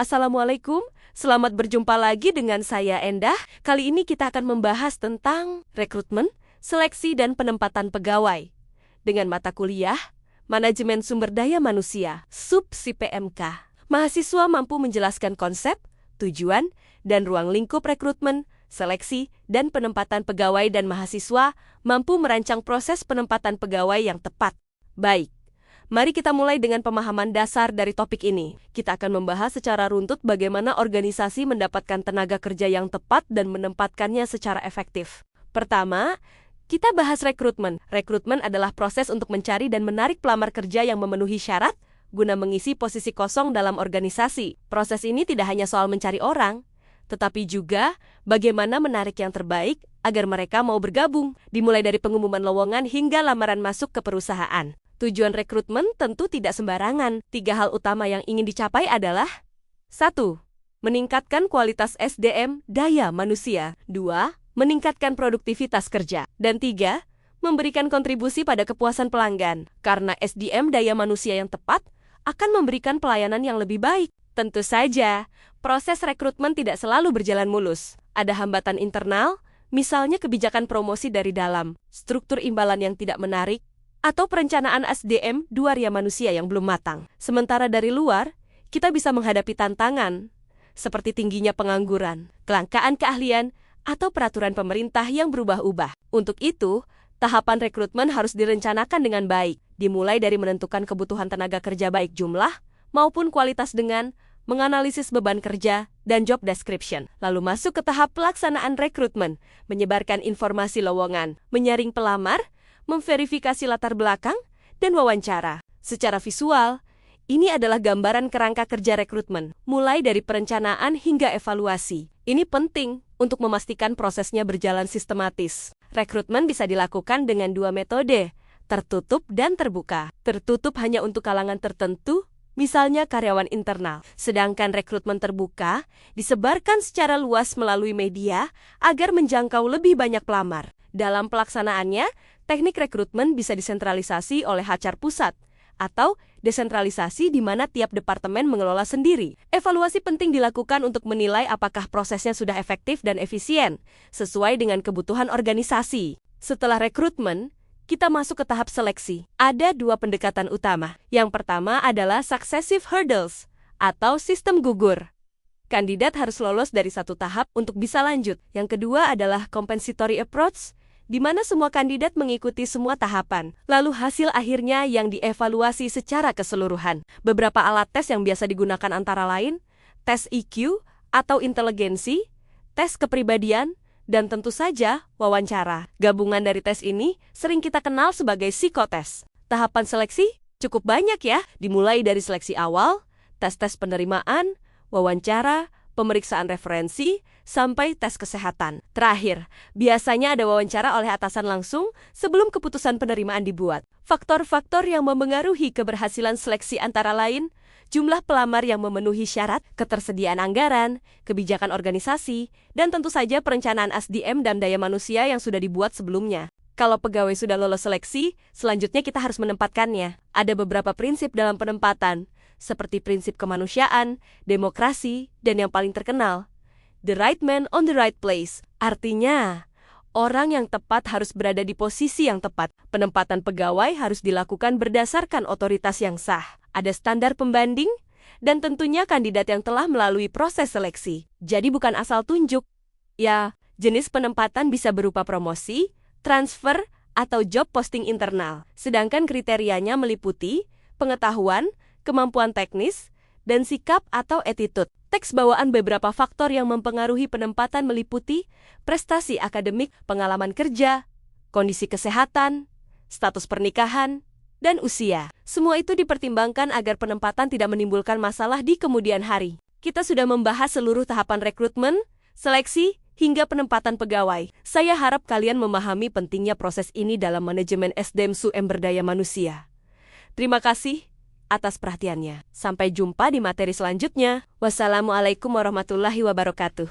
Assalamualaikum, selamat berjumpa lagi dengan saya Endah. Kali ini kita akan membahas tentang rekrutmen, seleksi, dan penempatan pegawai. Dengan mata kuliah, Manajemen Sumber Daya Manusia, sub-SIPMK. Mahasiswa mampu menjelaskan konsep, tujuan, dan ruang lingkup rekrutmen, seleksi, dan penempatan pegawai dan mahasiswa mampu merancang proses penempatan pegawai yang tepat. Baik. Mari kita mulai dengan pemahaman dasar dari topik ini. Kita akan membahas secara runtut bagaimana organisasi mendapatkan tenaga kerja yang tepat dan menempatkannya secara efektif. Pertama, kita bahas rekrutmen. Rekrutmen adalah proses untuk mencari dan menarik pelamar kerja yang memenuhi syarat guna mengisi posisi kosong dalam organisasi. Proses ini tidak hanya soal mencari orang, tetapi juga bagaimana menarik yang terbaik agar mereka mau bergabung, dimulai dari pengumuman lowongan hingga lamaran masuk ke perusahaan. Tujuan rekrutmen tentu tidak sembarangan. 3 hal utama yang ingin dicapai adalah 1. Meningkatkan kualitas SDM, daya manusia. 2. Meningkatkan produktivitas kerja. Dan 3. Memberikan kontribusi pada kepuasan pelanggan. Karena SDM, daya manusia yang tepat, akan memberikan pelayanan yang lebih baik. Tentu saja, proses rekrutmen tidak selalu berjalan mulus. Ada hambatan internal, misalnya kebijakan promosi dari dalam, struktur imbalan yang tidak menarik, atau perencanaan SDM daya manusia yang belum matang. Sementara dari luar, kita bisa menghadapi tantangan, seperti tingginya pengangguran, kelangkaan keahlian, atau peraturan pemerintah yang berubah-ubah. Untuk itu, tahapan rekrutmen harus direncanakan dengan baik, dimulai dari menentukan kebutuhan tenaga kerja baik jumlah maupun kualitas dengan menganalisis beban kerja dan job description, lalu masuk ke tahap pelaksanaan rekrutmen, menyebarkan informasi lowongan, menyaring pelamar, memverifikasi latar belakang, dan wawancara. Secara visual, ini adalah gambaran kerangka kerja rekrutmen, mulai dari perencanaan hingga evaluasi. Ini penting untuk memastikan prosesnya berjalan sistematis. Rekrutmen bisa dilakukan dengan 2 metode, tertutup dan terbuka. Tertutup hanya untuk kalangan tertentu, misalnya karyawan internal. Sedangkan rekrutmen terbuka disebarkan secara luas melalui media agar menjangkau lebih banyak pelamar. Dalam pelaksanaannya, teknik rekrutmen bisa disentralisasi oleh HR pusat atau desentralisasi di mana tiap departemen mengelola sendiri. Evaluasi penting dilakukan untuk menilai apakah prosesnya sudah efektif dan efisien, sesuai dengan kebutuhan organisasi. Setelah rekrutmen, kita masuk ke tahap seleksi. Ada 2 pendekatan utama. Yang pertama adalah successive hurdles atau sistem gugur. Kandidat harus lolos dari 1 tahap untuk bisa lanjut. Yang kedua adalah compensatory approach, di mana semua kandidat mengikuti semua tahapan. Lalu hasil akhirnya yang dievaluasi secara keseluruhan. Beberapa alat tes yang biasa digunakan antara lain, tes IQ atau inteligensi, tes kepribadian, dan tentu saja wawancara. Gabungan dari tes ini sering kita kenal sebagai psikotes. Tahapan seleksi cukup banyak ya, dimulai dari seleksi awal, tes-tes penerimaan, wawancara, pemeriksaan referensi, sampai tes kesehatan. Terakhir, biasanya ada wawancara oleh atasan langsung sebelum keputusan penerimaan dibuat. Faktor-faktor yang memengaruhi keberhasilan seleksi antara lain, jumlah pelamar yang memenuhi syarat, ketersediaan anggaran, kebijakan organisasi, dan tentu saja perencanaan SDM dan daya manusia yang sudah dibuat sebelumnya. Kalau pegawai sudah lolos seleksi, selanjutnya kita harus menempatkannya. Ada beberapa prinsip dalam penempatan, seperti prinsip kemanusiaan, demokrasi, dan yang paling terkenal, the right man on the right place. Artinya, orang yang tepat harus berada di posisi yang tepat. Penempatan pegawai harus dilakukan berdasarkan otoritas yang sah. Ada standar pembanding, dan tentunya kandidat yang telah melalui proses seleksi. Jadi bukan asal tunjuk. Ya, jenis penempatan bisa berupa promosi, transfer, atau job posting internal. Sedangkan kriterianya meliputi pengetahuan, kemampuan teknis, dan sikap atau attitude. Teks bawaan beberapa faktor yang mempengaruhi penempatan meliputi prestasi akademik, pengalaman kerja, kondisi kesehatan, status pernikahan, dan usia. Semua itu dipertimbangkan agar penempatan tidak menimbulkan masalah di kemudian hari. Kita sudah membahas seluruh tahapan rekrutmen, seleksi, hingga penempatan pegawai. Saya harap kalian memahami pentingnya proses ini dalam manajemen SDM sumber daya manusia. Terima kasih atas perhatiannya. Sampai jumpa di materi selanjutnya. Wassalamualaikum warahmatullahi wabarakatuh.